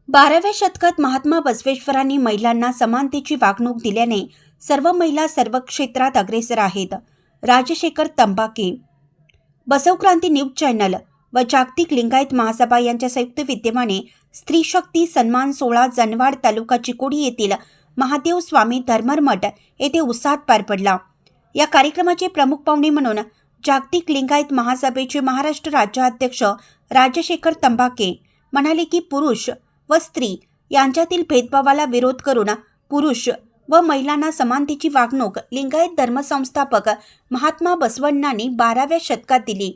12व्या शतकात महात्मा बसवेश्वरांनी महिलांना समानतेची वागणूक दिल्याने सर्व महिला सर्व क्षेत्रात अग्रेसर आहेत. राजशेखर तंबाके. बसवक्रांती न्यूज चॅनल व जागतिक लिंगायत महासभा यांच्या संयुक्त विद्यमाने स्त्री शक्ती सन्मान सोहळा जनवाड तालुका चिकोडी येथील महादेव स्वामी धर्ममठ येथे उत्साहात पार पडला. या कार्यक्रमाचे प्रमुख पाहुणे म्हणून जागतिक लिंगायत महासभेचे महाराष्ट्र राज्याध्यक्ष राजशेखर तंबाके म्हणाले की पुरुष व स्त्री यांच्यातील भेदभावाला विरोध करून पुरुष व महिलांना समानतेची वागणूक लिंगायत धर्मसंस्थापक महात्मा बसवण्णांनी 12व्या शतकात दिली.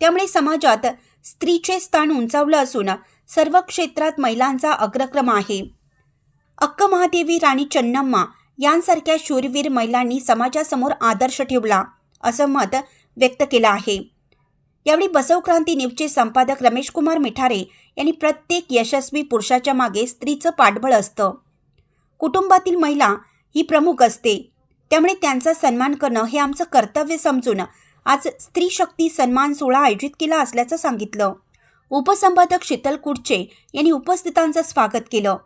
त्यामुळे समाजात स्त्रीचे स्थान उंचावलं असून सर्व क्षेत्रात महिलांचा अग्रक्रम आहे. अक्क महादेवी राणी चन्नम्मा यांसारख्या शूरवीर महिलांनी समाजासमोर आदर्श ठेवला असं मत व्यक्त केलं आहे. यावेळी बसवक्रांती न्यूजचे संपादक रमेश कुमार मिठारे यांनी प्रत्येक यशस्वी पुरुषाच्या मागे स्त्रीचं पाठबळ असतं. कुटुंबातील महिला ही प्रमुख असते, त्यामुळे त्यांचा सन्मान करणं हे आमचं कर्तव्य समजून आज स्त्री शक्ती सन्मान सोहळा आयोजित केला असल्याचं सांगितलं. उपसंपादक शीतल कुडचे यांनी उपस्थितांचं स्वागत केलं.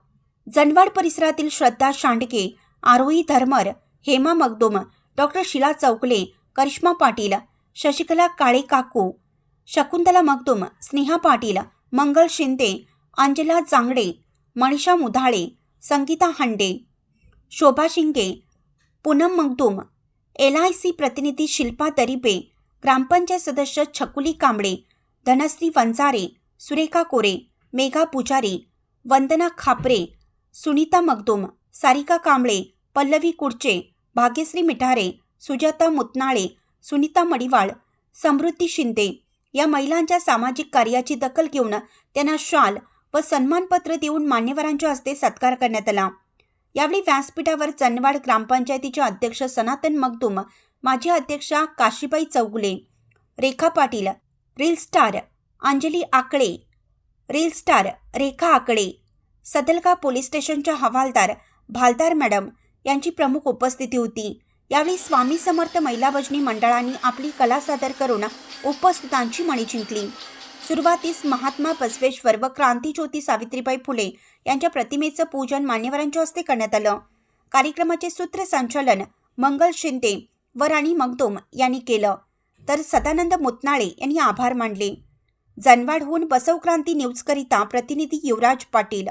जनवाड परिसरातील श्रद्धा शांडके, आरोही धर्मर, हेमा मगदुम, डॉक्टर शीला चौकले, करिश्मा पाटील, शशिकला काळे काकू, शकुंतला मगदुम, स्नेहा पाटील, मंगल शिंदे, अंजला जांगडे, मनीषा मुधाळे, संगीता हंडे, शोभा शिंगे, पूनम मगदुम, LIC प्रतिनिधी शिल्पा दरिबे, ग्रामपंचायत सदस्य छकुली कांबळे, धनश्री वंजारे, सुरेखा कोरे, मेघा पुजारी, वंदना खापरे, सुनीता मगदुम, सारिका कांबळे, पल्लवी कुडचे, भाग्यश्री मिठारे, सुजाता मुतनाळे, सुनीता मडिवाळ, समृद्धी शिंदे या महिलांच्या सामाजिक कार्याची दखल घेऊन त्यांना शाल व सन्मानपत्र देऊन मान्यवरांच्या हस्ते सत्कार करण्यात आला. यावेळी व्यासपीठावर जनवाड ग्रामपंचायतीचे अध्यक्ष सनातन मगदुम, माजी अध्यक्षा काशीबाई चौगुले, रेखा पाटील, रील स्टार अंजली आकडे, रील स्टार रेखा आकडे, सदलगा पोलीस स्टेशनच्या हवालदार भालदार मॅडम यांची प्रमुख उपस्थिती होती. यावेळी स्वामी समर्थ महिला भजनी मंडळांनी आपली कला सादर करून उपस्थितांची मने जिंकली. सुरुवातीस महात्मा बसवेश्वर व क्रांतीज्योती सावित्रीबाई फुले यांच्या प्रतिमेचं पूजन मान्यवरांच्या हस्ते करण्यात आलं. कार्यक्रमाचे सूत्रसंचालन मंगल शिंदे व राणी मगदुम यांनी केलं, तर सदानंद मुतनाळे यांनी आभार मानले. जनवाडहून बसवक्रांती न्यूजकरिता प्रतिनिधी युवराज पाटील.